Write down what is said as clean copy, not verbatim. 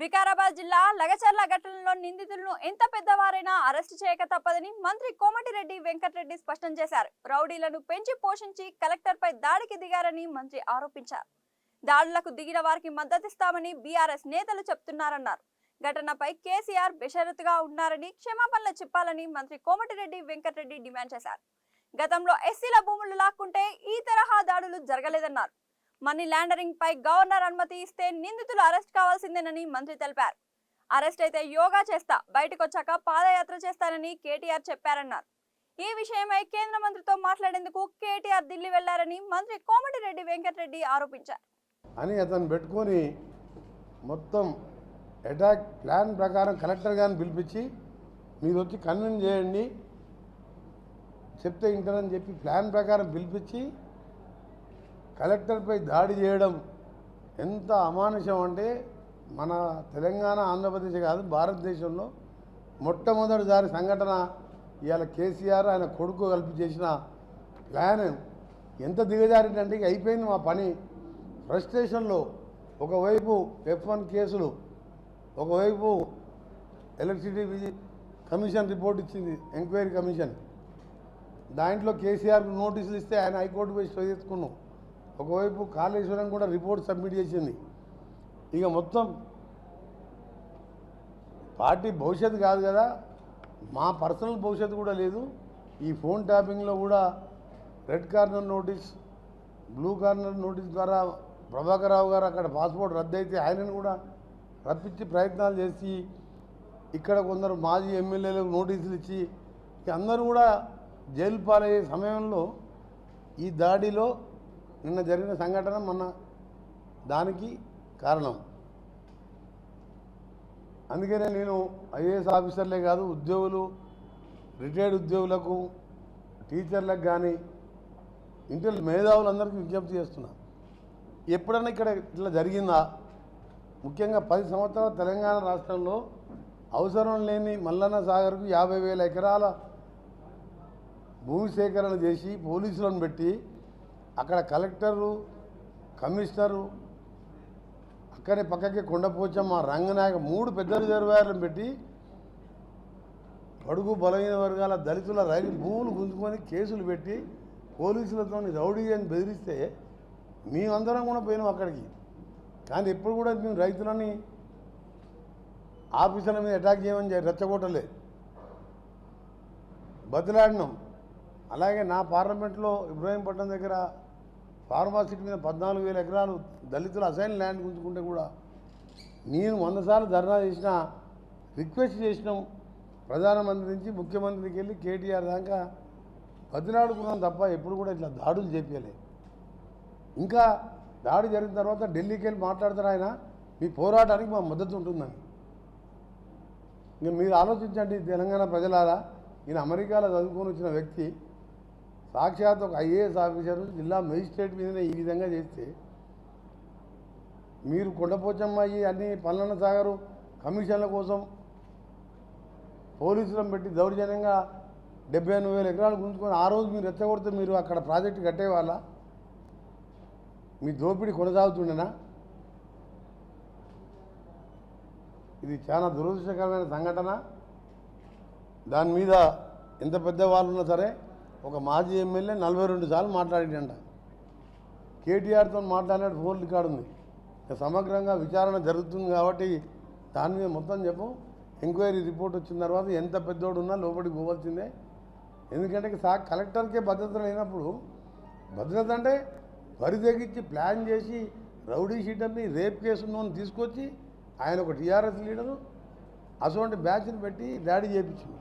వికారాబాద్ జిల్లా లగచర్ల ఘటనలో నిందితులను ఎంత పెద్దవారైనా అరెస్టు చేయక తప్పదని మంత్రి కోమటిరెడ్డి వెంకటరెడ్డి స్పష్టం చేశారు. రౌడీలను పెంచి పోషించి కలెక్టర్పై దాడికి దిగారని మంత్రి ఆరోపించారు. దాడులకు దిగిన వారికి మద్దతిస్తామని బీఆర్ఎస్ నేతలు చెప్తున్నారన్నారు. ఘటనపై కేసీఆర్ బెషరతుగా ఉన్నారని క్షమాపణలు చెప్పాలని మంత్రి కోమటిరెడ్డి వెంకటరెడ్డి డిమాండ్ చేశారు. గతంలో ఎస్సీల భూములు లాక్కుంటే ఈ తరహా దాడులు జరగలేదన్నారు. మనీ ల్యాండరింగ్ పై గవర్నర్ అనుమతి ఇస్తే నిందితులు అరెస్ట్ కావాల్సిందేనని మంత్రి తెలిపారు. అరెస్ట్ అయితే యోగా చేస్తా, బయటకు వచ్చాక పాదయాత్ర చేస్తానని కేటీఆర్ చెప్పారన్నారు. ఈ విషయమై కేంద్ర మంత్రితో మాట్లాడేందుకు కేటీఆర్ ఢిల్లీ వెళ్లారని మంత్రి కోమటిరెడ్డి వెంకటరెడ్డి ఆరోపించారు. అని అతను పెట్టుకొని మొత్తం అటాక్ ప్లాన్ ప్రకారం కలెక్టర్ గారిని పిలిపించి మీరు వచ్చి కన్విన్స్ చేయండి, చెప్తే వింటారని చెప్పి ప్లాన్ ప్రకారం పిలిపించి కలెక్టర్పై దాడి చేయడం ఎంత అమానుషం అంటే మన తెలంగాణ ఆంధ్రప్రదేశ్ కాదు భారతదేశంలో మొట్టమొదటిసారి సంఘటన. ఇవాళ కేసీఆర్ ఆయన కొడుకు కలిపి చేసిన ప్లాన్ ఎంత దిగజారిందంటే అయిపోయింది మా పని. ఫ్రస్ట్రేషన్లో ఒకవైపు F1 కేసులు, ఒకవైపు ఎలక్ట్రిసిటీ కమిషన్ రిపోర్ట్ ఇచ్చింది, ఎంక్వైరీ కమిషన్. దాంట్లో కేసీఆర్కు నోటీసులు ఇస్తే ఆయన హైకోర్టు పోయి స్టే చేసుకున్నాం. ఒకవైపు కాళేశ్వరం కూడా రిపోర్ట్ సబ్మిట్ చేసింది. ఇక మొత్తం పార్టీ భవిష్యత్తు కాదు కదా, మా పర్సనల్ భవిష్యత్తు కూడా లేదు. ఈ ఫోన్ ట్యాపింగ్లో కూడా red corner notice, blue corner notice ద్వారా ప్రభాకర్ రావు గారు అక్కడ పాస్పోర్ట్ రద్దు అయితే ఆయనను కూడా రప్పించి ప్రయత్నాలు చేసి ఇక్కడ కొందరు మాజీ ఎమ్మెల్యేలకు నోటీసులు ఇచ్చి అందరూ కూడా జైలు పాలయ్యే సమయంలో ఈ దాడిలో నిన్న జరిగిన సంఘటన మొన్న దానికి కారణం. అందుకనే నేను ఐఏఎస్ ఆఫీసర్లే కాదు, ఉద్యోగులు, రిటైర్డ్ ఉద్యోగులకు, టీచర్లకు కానీ ఇంటర్ మేధావులందరికీ విజ్ఞప్తి చేస్తున్నా. ఎప్పుడన్నా ఇక్కడ ఇట్లా జరిగిందా? ముఖ్యంగా 10 సంవత్సరాల తెలంగాణ రాష్ట్రంలో అవసరం లేని మల్లన్న సాగర్కు 50,000 ఎకరాల భూమి సేకరణ చేసి పోలీసులను పెట్టి అక్కడ కలెక్టరు, కమిషనరు, అక్కడే పక్కకే కొండపోచమ్మ, రంగనాయక 3 పెద్ద రిజర్వాయర్లను పెట్టి బడుగు బలహీన వర్గాల దళితుల రైలు భూములు గుంజుకొని కేసులు పెట్టి పోలీసులతో రౌడీ అని బెదిరిస్తే మేమందరం కూడా పోయినాం అక్కడికి. కానీ ఎప్పుడు కూడా మేము రైతులని ఆఫీసర్ల మీద అటాక్ చేయమని రెచ్చగొట్టలే, బదిలాడినాం. అలాగే నా పార్లమెంట్లో ఇబ్రాహీంపట్నం దగ్గర ఫార్మాసిటీ మీద 14,000 ఎకరాలు దళితులు అసైన్ ల్యాండ్ గుంజుకుంటే కూడా నేను 100 సార్లు ధర్నా చేసిన, రిక్వెస్ట్ చేసినాం. ప్రధానమంత్రి నుంచి ముఖ్యమంత్రికి వెళ్ళి కేటీఆర్ దాకా బదిలాడుకున్నాం తప్ప ఎప్పుడు కూడా ఇట్లా దాడులు చేపించలే. ఇంకా దాడి జరిగిన తర్వాత ఢిల్లీకి వెళ్ళి మాట్లాడతారు ఆయన, మీ పోరాటానికి మా మద్దతు ఉంటుందని. ఇంకా మీరు ఆలోచించండి తెలంగాణ ప్రజలారా, ఈయన అమెరికాలో చదువుకొని వచ్చిన వ్యక్తి సాక్షాత్ ఒక ఐఏఎస్ ఆఫీసరు జిల్లా మెజిస్ట్రేట్ మీదనే ఈ విధంగా చేస్తే మీరు కొండపోచమ్మాయి అన్ని పల్లన్న సాగరు కమిషన్ల కోసం పోలీసులను పెట్టి దౌర్జన్యంగా 78,000 ఎకరాలు గుంజుకొని ఆ రోజు మీరు రెచ్చగొడితే మీరు అక్కడ ప్రాజెక్టు కట్టేవాళ్ళ? మీ దోపిడీ కొనసాగుతుండేనా? ఇది చాలా దురదృష్టకరమైన సంఘటన. దాని మీద ఎంత పెద్ద వాళ్ళు ఉన్నా సరే ఒక మాజీ ఎమ్మెల్యే 42 సార్లు మాట్లాడిండంట. కేటీఆర్తో మాట్లాడినట్టు ఫోన్ రికార్డు ఉంది. సమగ్రంగా విచారణ జరుగుతుంది కాబట్టి దాని మీద మొత్తం చెప్పు. ఎంక్వైరీ రిపోర్ట్ వచ్చిన తర్వాత ఎంత పెద్దోడు ఉన్నా లోపలికి పోవాల్సిందే. ఎందుకంటే కలెక్టర్కే భద్రత లేనప్పుడు, భద్రత అంటే వరి తెగించి ప్లాన్ చేసి రౌడీ షీటర్ని రేప్ కేసును తీసుకొచ్చి ఆయన ఒక టీఆర్ఎస్ లీడరు అటువంటి బ్యాచ్ని పెట్టి దాడి చేయించింది.